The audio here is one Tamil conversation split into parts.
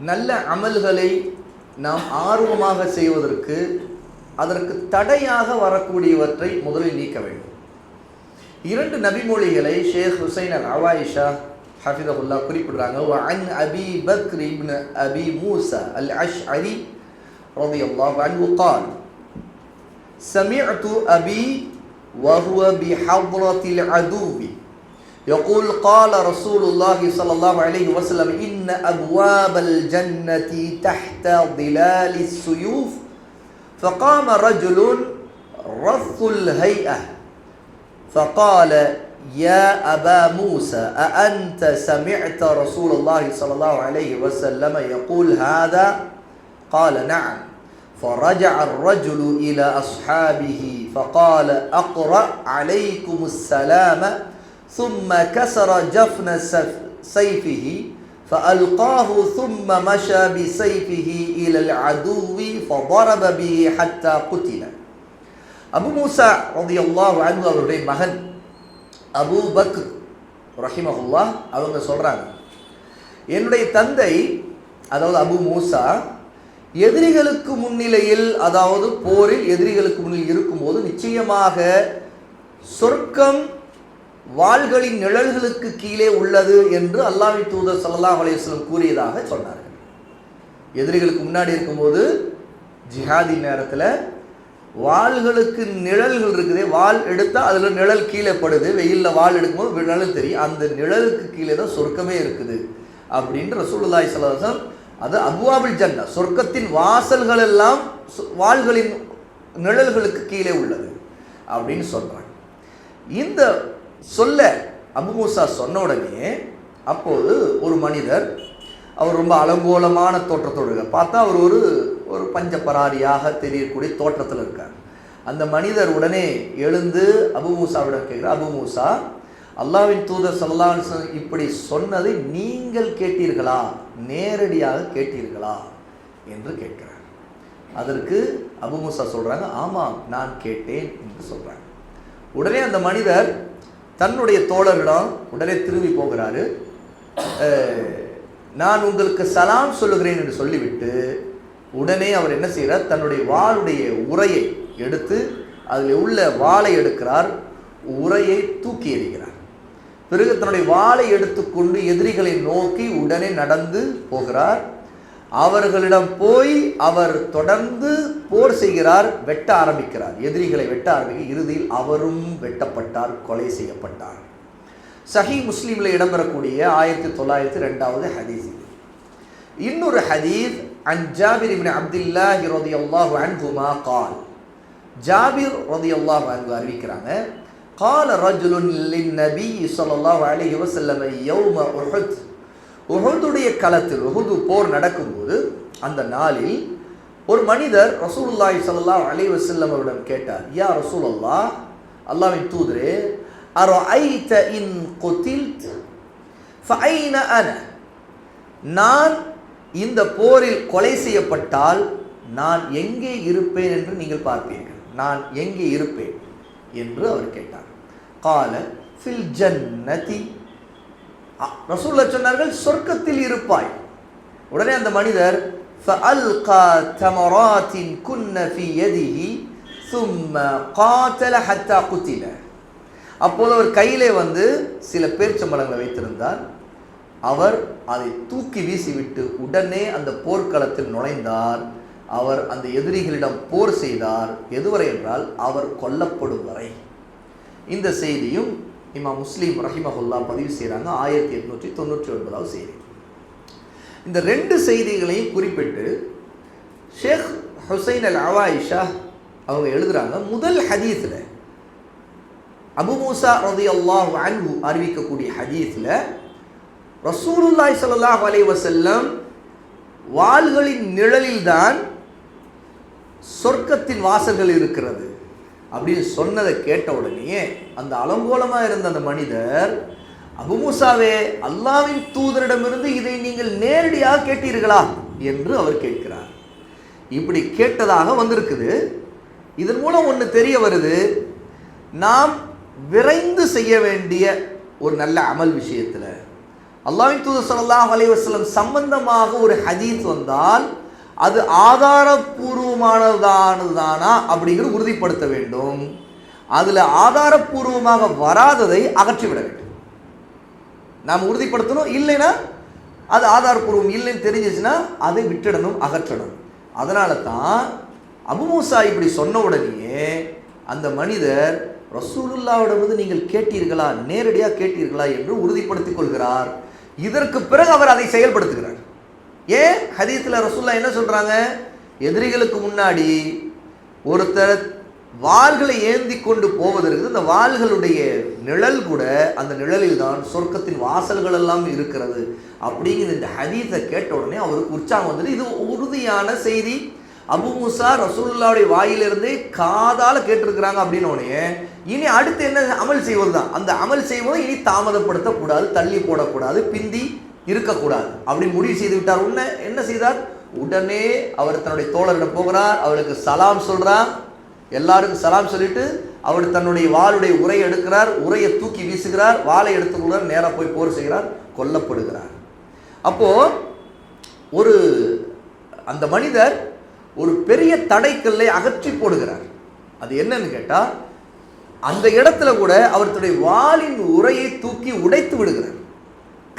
நல்ல அமல்களை நாம் ஆர்வமாக செய்வதற்கு அதற்கு தடையாக வரக்கூடியவற்றை முதலில் நீக்க வேண்டும். 2 நபிமொழிகளை ஷேக் ஹுசைன் அல் அவாயிஷா ஹஃபிதஹுல்லா குறிப்பிடுறாங்க. வஅன் அபி பக்ர் இப்னு அபி மூஸா அல் அஷ்அரி ரலியல்லாஹு அன்ஹு قال سمعت أبي وهو بحضرة العدو يقول قال رسول الله صلى الله عليه وسلم إن أبواب الجنة تحت ظلال السيوف فقام رجل رث الهيئة فقال يا أبا موسى أأنت سمعت رسول الله صلى الله عليه وسلم يقول هذا؟ قال نعم. فرجع الرجل إلى أصحابه فقال أقرأ عليكم السلام ثم كسر جفن سيفه فألقاه ثم مشى بسيفه إلى العدو فضرب به حتى قتل. அபு மூசா ரலியல்லாஹு அன்ஹு அவருடைய மகன் அபூ பக்ர் ரஹிமஹுல்லாஹ் அவங்க சொல்றாங்க, என்னுடைய தந்தை அதாவது அபு மூசா எதிரிகளுக்கு முன்னிலையில், அதாவது போரில் எதிரிகளுக்கு முன்னிலையில் இருக்கும்போது நிச்சயமாக சொர்க்கம் வாள்களின் நிழல்களுக்கு கீழே உள்ளது என்று அல்லாஹ்வின் தூதர் ஸல்லல்லாஹு அலைஹி வஸல்லம் கூறியதாக சொன்னார்கள். எதிரிகளுக்கு முன்னாடி இருக்கும்போது ஜிஹாதி நேரத்தில் வாள்களுக்கு நிழல்கள் இருக்குது. வாள் எடுத்தால் அதில் நிழல் கீழே படுது. வெயிலில் வாள் எடுக்கும்போது நிழல் தெரியும். அந்த நிழலுக்கு கீழே தான் சொர்க்கமே இருக்குது அப்படின்ற ரசூலுல்லாஹி ஸல்லல்லாஹு அலைஹி வஸல்லம், அது அப்வாபுல் ஜன்னா, சொர்க்கத்தின் வாசல்கள் எல்லாம் வாள்களின் நிழல்களுக்கு கீழே உள்ளது அப்படின்னு சொல்றாங்க. இந்த சொல்ல அபு மூசா சொன்ன உடனே அப்போது ஒரு மனிதர், அவர் ரொம்ப அலங்கோலமான தோற்றத்தோடு இருக்கார். பார்த்தா அவர் ஒரு பஞ்சபராரியாக தெரியக்கூடிய தோற்றத்தில் இருக்கார். அந்த மனிதர் உடனே எழுந்து அபு மூசாவிடம் கேட்கிறார், அபு மூசா, அல்லாஹ்வின் தூதர் ஸல்லல்லாஹு அலைஹி வஸல்லம் இப்படி சொன்னதை நீங்கள் கேட்டீர்களா, நேரடியாக கேட்டீர்களா என்று கேட்கிறார். அதற்கு அபு மூசா சொல்றாங்க, ஆமாம் நான் கேட்டேன் என்று சொல்றாங்க. உடனே அந்த மனிதர் தன்னுடைய தோழரிடம் உடனே திரும்பி போகிறாரு. நான் உங்களுக்கு சலாம் சொல்லுகிறேன் என்று சொல்லிவிட்டு உடனே அவர் என்ன செய்கிறார், தன்னுடைய வாளுடைய உரையை எடுத்து அதில் உள்ள வாளை எடுக்கிறார், உரையை தூக்கி எறிகிறார். பிறகு தன்னுடைய வாளை எடுத்துக்கொண்டு எதிரிகளை நோக்கி உடனே நடந்து போகிறார். அவர்களிடம் போய் அவர் தொடர்ந்து போர் செய்கிறார், வெட்ட ஆரம்பிக்கிறார், எதிரிகளை வெட்ட ஆரம்பிக்க இறுதியில் அவரும் வெட்டப்பட்டார், கொலை செய்யப்பட்டார். சஹீஹ் முஸ்லிமில் இடம்பெறக்கூடிய 1902வது ஹதீஸ். இன்னொரு ஹதீஸ் அன் ஜாபிர் இப்னு அப்துல்லாஹ் ரலியல்லாஹு அன்ஹுமா قال, ஜாபிர் ரலியல்லாஹு அன்ஹு அறிவிக்கிறாங்க, قال رجل للنبي صلى الله عليه وسلم يوم احد, உஹுதுடைய களத்தில் உஹுது போர் நடக்கும்போது அந்த நாளில் ஒரு மனிதர் ரசூலுல்லாஹி ஸல்லல்லாஹு அலைஹி வஸல்லம் அவரிடம் கேட்டார், யா ரசூலல்லாஹ், அல்லாஹ்வின் தூதரே, அரஐத இன் குதில்த் ஃபஐன அன, நான் இந்த போரில் கொலை செய்யப்பட்டால் நான் எங்கே இருப்பேன் என்று நீங்கள் பார்ப்பீர்கள், நான் எங்கே இருப்பேன் என்று அவர் கேட்டார். கால ஃபில் ஜன்னதி, ரசூலுல்லாஹ் சொன்னார்கள் சொர்க்கத்தில் இருப்பாய். உடனே அந்த மனிதர் ஃபஅல்கா தமராத்தின் குன்ன ஃபீ யதிஹி ثم قاتل حتى قتل, அப்போது அவர் கையிலே சில பேரிச்சம்பழங்களை வைத்திருந்தார். அவர் அதை தூக்கி வீசிவிட்டு உடனே அந்த போர்க்களத்தில் நுழைந்தார். அவர் அந்த எதிரிகளிடம் போர் செய்தார். எதுவரை என்றால் அவர் கொல்லப்படும் வரை. இந்த செய்தியும் இமாம் முஸ்லிம் ரஹிமஹுல்லா பதிவு செய்கிறாங்க, 1899வது செய்தி. இந்த 2 செய்திகளையும் குறிப்பிட்டு ஷேக் ஹுசைன் அல் அவாயிஷா அவங்க எழுதுறாங்க, முதல் ஹதீஸில் அபு மூசா ரலியல்லாஹு அன்ஹு அறிவிக்கக்கூடிய ஹதீஸில் ரசூலுல்லாஹி ஸல்லல்லாஹு அலைஹி வஸல்லம் வாள்களின் நிழலில்தான் சொர்க்கத்தின் வாசல்கள் இருக்கிறது அப்படின்னு சொன்னதை கேட்ட உடனே அந்த அலங்கோலமாக இருந்த அந்த மனிதர், அபு மூசாவே, அல்லாஹ்வின் தூதரிடமிருந்து இதை நீங்கள் நேரடியாக கேட்டீர்களா என்று அவர் கேட்கிறார். இப்படி கேட்டதாக வந்திருக்குது. இதன் மூலம் ஒன்று தெரிய வருது, நாம் விரைந்து செய்ய வேண்டிய ஒரு நல்ல அமல் விஷயத்தில் அல்லாஹ்வின் தூதர் ஸல்லல்லாஹு அலைஹி வஸல்லம் சம்பந்தமாக ஒரு ஹதீஸ் வந்தால் அது ஆதாரபூர்வமானதானதானா அப்படிங்கிறது உறுதிப்படுத்த வேண்டும். அதில் ஆதாரபூர்வமாக வராததை அகற்றிவிட வேண்டும். நாம் உறுதிப்படுத்தணும். இல்லைன்னா அது ஆதாரபூர்வம் இல்லைன்னு தெரிஞ்சிச்சுன்னா அதை விட்டுடணும், அகற்றணும். அதனால தான் அபு மூசா இப்படி சொன்ன உடனேயே அந்த மனிதர் ரசூலுல்லாஹ்விடம் வந்து நீங்கள் கேட்டீர்களா, நேரடியாக கேட்டீர்களா என்று உறுதிப்படுத்திக் கொள்கிறார். இதற்கு பிறகு அவர் அதை செயல்படுத்துகிறார். ஏன் ஹதீஸ்ல ரசூலுல்லாஹ் என்ன சொல்றாங்க? எதிரிகளுக்கு முன்னாடி ஒருத்தர் வாள்களை ஏந்தி கொண்டு போவதற்கு இந்த வாள்களுடைய நிழல் கூட அந்த நிழலில் தான் சொர்க்கத்தின் வாசல்கள் எல்லாம் இருக்கிறது அப்படிங்கிற இந்த ஹதீஸை கேட்ட உடனே அவருக்கு உற்சாகம் வந்துட்டு இது உறுதியான செய்தி. அபு மூசா ரசூலுல்லாஹ்வுடைய வாயிலிருந்தே காதால கேட்டிருக்கிறாங்க அப்படின்னு உடனே இனி அடுத்து என்ன அமல் செய்வது தான். அந்த அமல் செய்வது இனி தாமதப்படுத்தக்கூடாது, தள்ளி போடக்கூடாது, பிந்தி இருக்கக்கூடாது அப்படின்னு முடிவு செய்து விட்டார். உடனே என்ன செய்தார்? உடனே அவர் தன்னுடைய தோழரிடம் போகிறார், அவருக்கு சலாம் சொல்றார். எல்லாருக்கும் சலாம் சொல்லிட்டு அவர் தன்னுடைய வாளுடைய உரையை எடுக்கிறார், உரையை தூக்கி வீசுகிறார், வாளை எடுத்துக்கொள்கிறார், நேராக போய் போர் செய்கிறார், கொல்லப்படுகிறார். அப்போ ஒரு அந்த மனிதர் ஒரு பெரிய தடைக்கல்லை அகற்றி போடுகிறார். அது என்னன்னு கேட்டா அந்த இடத்துல கூட அவருடைய வாளின் உரையை தூக்கி உடைத்து விடுகிறார்.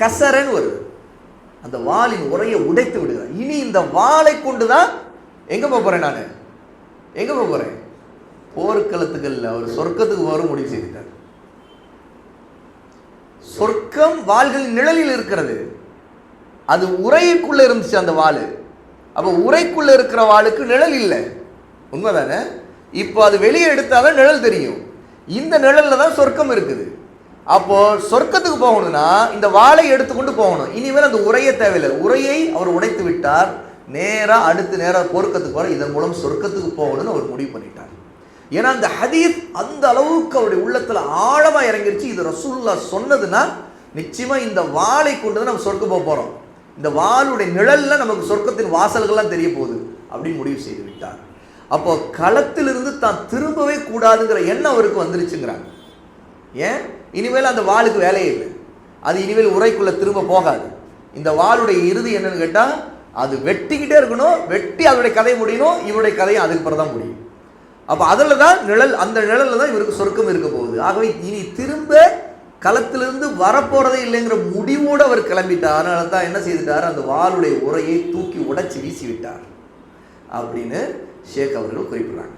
கசரன் வருது, அந்த வாளின் உரையை உடைத்து விடுகிறார். இனி இந்த வாளை கொண்டுதான் எங்க போறேன், நான் எங்க போறேன்? போர்க்களத்துக்கு இல்ல, அவர் சொர்க்கத்துக்கு வர முடிவு செய்தார். சொர்க்கம் வாள்களின் நிழலில் இருக்கிறது. அது உரைக்குள்ள இருந்துச்சு அந்த வாள். அப்ப உரைக்குள்ள இருக்கிற வாளுக்கு நிழல் இல்லை, உண்மைதானே? இப்போ அது வெளியே எடுத்தாதான் நிழல் தெரியும். இந்த நிழல்ல தான் சொர்க்கம் இருக்குது. அப்போ சொர்க்கத்துக்கு போகணும்னா இந்த வாளை எடுத்துக்கொண்டு போகணும். இனிமேல் அந்த உரையை தேவையில்லை. உரையை அவர் உடைத்து விட்டார். அடுத்து நேராக போர்க்கத்துக்கு வர இதன் மூலம் சொர்க்கத்துக்கு போகணும்னு அவர் முடிவு பண்ணிட்டார். ஏன்னா அந்த ஹதீஸ் அந்த அளவுக்கு அவருடைய உள்ளத்துல ஆழமா இறங்கிருச்சு. இது ரசூலுல்லாஹ் சொன்னதுன்னா நிச்சயமா இந்த வாளை கொண்டு தான் நம்ம சொர்க்கம் போக போறோம், இந்த வாளுடைய நிழல்ல நமக்கு சொர்க்கத்தின் வாசல்கள்லாம் தெரிய போகுது அப்படின்னு முடிவு செய்து விட்டார். அப்போ களத்திலிருந்து தான் திரும்பவே கூடாதுங்கிற எண்ணம் அவருக்கு வந்துருச்சுங்கிறாங்க. ஏன்? இனிமேல் அந்த வாளுக்கு வேலையே இல்லை, அது இனிமேல் உரைக்குள்ள திரும்ப போகாது. இந்த வாளுடைய இறுதி என்னன்னு கேட்டா அது வெட்டிக்கிட்டே இருக்கணும், வெட்டி அவருடைய கதை முடியணும், இவருடைய கதையும் அதுக்கு பிறகு தான் முடியும். அப்போ அதில் தான் நிழல், அந்த நிழலில் தான் இவருக்கு சொர்க்கம் இருக்க போகுது. ஆகவே இனி திரும்ப களத்திலிருந்து வரப்போறதே இல்லைங்கிற முடிவோடு அவர் கிளம்பிட்டார். அதனால தான் என்ன செய்துட்டார்? அந்த வாளுடைய உரையை தூக்கி உடைச்சி வீசி விட்டார் அப்படின்னு ஷேக் அவர்கள் குறிப்பிடுறாங்க.